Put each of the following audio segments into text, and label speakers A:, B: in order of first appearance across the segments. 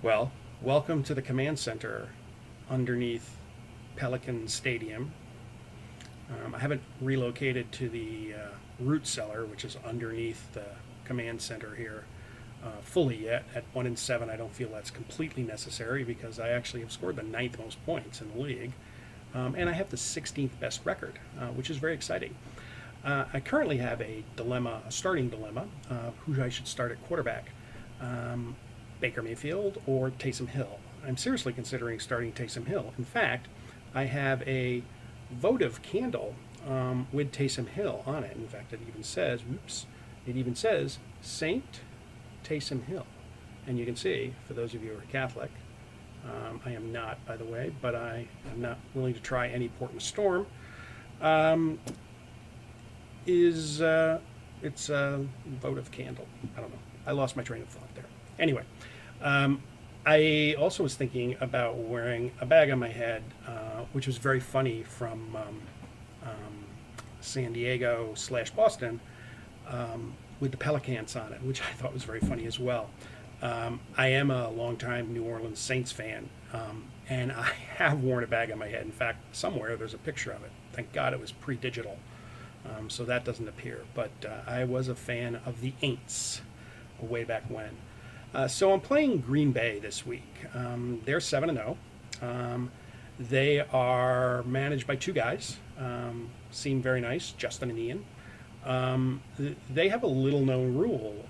A: Well, welcome to the command center underneath Pelicans Stadium. I haven't relocated to the root cellar, which is underneath the command center here, fully yet. At 1-7, I don't feel that's completely necessary because I actually have scored the ninth most points in the league, and I have the 16th best record, which is very exciting. I currently have a dilemma, a starting dilemma, who I should start at quarterback. Baker Mayfield or Taysom Hill. I'm seriously considering starting Taysom Hill. In fact, I have a votive candle with Taysom Hill on it. In fact, it even says Saint Taysom Hill. And you can see, for those of you who are Catholic, I am not, by the way, but I am not willing to try any port in a storm. Um, is It's a votive candle. I don't know. I lost my train of thought there. Anyway, um, I also was thinking about wearing a bag on my head, which was very funny from um, San Diego slash Boston, with the Pelicans on it, which I thought was very funny as well. I am a longtime New Orleans Saints fan, and I have worn a bag on my head. In fact, somewhere there's a picture of it. Thank God it was pre-digital, so that doesn't appear. But I was a fan of the Aints way back when. So I'm playing Green Bay this week. They're 7-0. They are managed by two guys. Seem very nice, Justin and Ian. They have a little known rule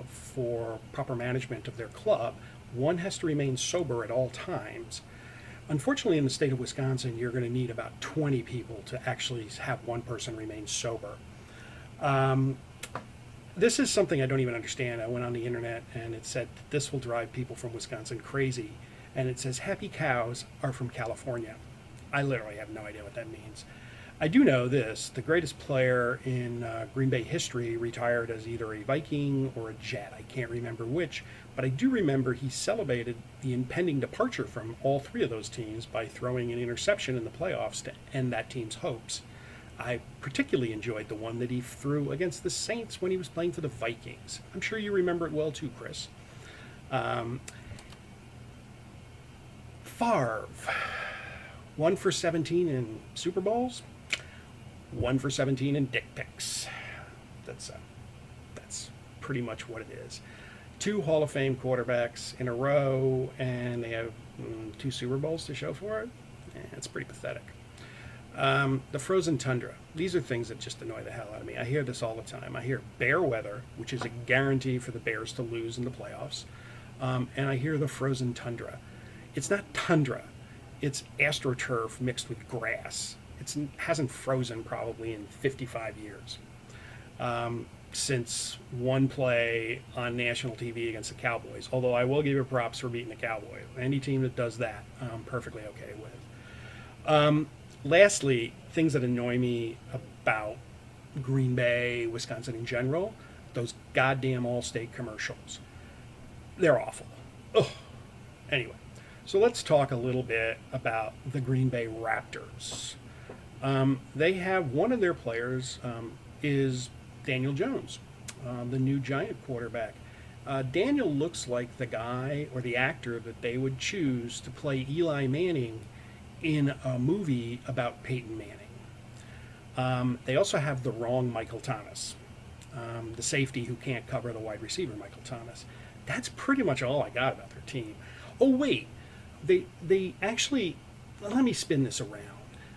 A: for proper management of their club. One has to remain sober at all times. Unfortunately, in the state of Wisconsin, you're going to need about 20 people to actually have one person remain sober. Um, this is something I don't even understand. I went on the internet and it said this will drive people from Wisconsin crazy. And it says happy cows are from California. I literally have no idea what that means. I do know this: the greatest player in Green Bay history retired as either a Viking or a Jet. I can't remember which, but I do remember he celebrated the impending departure from all three of those teams by throwing an interception in the playoffs to end that team's hopes. I particularly enjoyed the one that he threw against the Saints when he was playing for the Vikings. I'm sure you remember it well too, Chris. Um, Favre, 1 for 17 in Super Bowls, 1 for 17 in dick pics. That's uh, that's pretty much what it is. Two Hall of Fame quarterbacks in a row, and they have two Super Bowls to show for it. It's pretty pathetic. The frozen tundra. These are things that just annoy the hell out of me. I hear this all the time. I hear bear weather, which is a guarantee for the Bears to lose in the playoffs. And I hear the frozen tundra. It's not tundra. It's astroturf mixed with grass. It hasn't frozen probably in 55 years, since one play on national TV against the Cowboys. Although I will give you props for beating the Cowboys. Any team that does that, I'm perfectly okay with. Lastly, things that annoy me about Green Bay, Wisconsin in general, those goddamn Allstate commercials. They're awful. Ugh. Anyway, so let's talk a little bit about the Green Bay Raptors. They have one of their players is Daniel Jones, the new Giant quarterback. Daniel looks like the guy or the actor that they would choose to play Eli Manning in a movie about Peyton Manning. They also have the wrong Michael Thomas, the safety who can't cover the wide receiver, Michael Thomas. That's pretty much all I got about their team. Oh wait, they actually, let me spin this around.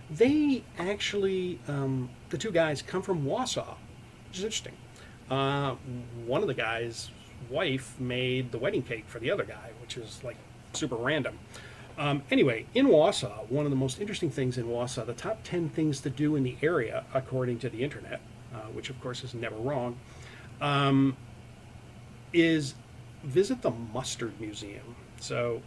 A: They actually, the two guys come from Wausau, which is interesting. Uh, One of the guys' wife made the wedding cake for the other guy, which is like super random. Anyway, in Wausau, one of the most interesting things in Wausau, the top 10 things to do in the area, according to the internet, which of course is never wrong, is visit the Mustard Museum. So,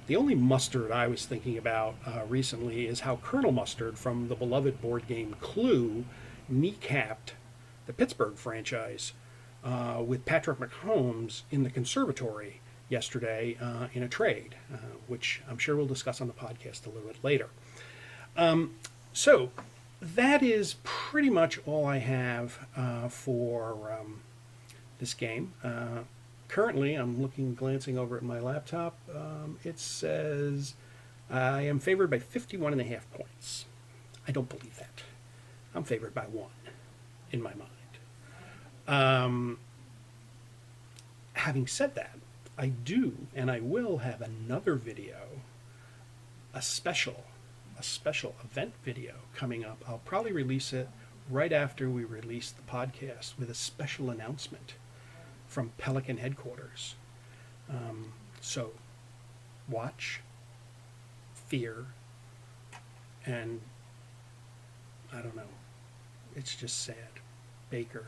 A: the only mustard I was thinking about recently is how Colonel Mustard from the beloved board game Clue kneecapped the Pittsburgh franchise with Patrick McHolmes in the conservatory yesterday in a trade, which I'm sure we'll discuss on the podcast a little bit later. So that is pretty much all I have for this game. currently, I'm glancing over at my laptop. It says I am favored by 51.5 points. I don't believe that. I'm favored by 1 in my mind. Having said that, I do and I will have another video, a special event video coming up. I'll probably release it right after we release the podcast with a special announcement from Pelican headquarters. So watch, fear, and I don't know. It's just sad. Baker,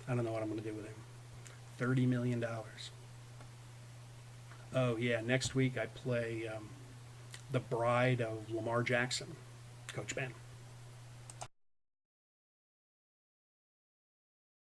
A: I don't know what I'm going to do with him. $30 million. Oh, yeah, next week I play the bride of Lamar Jackson, Coach Ben.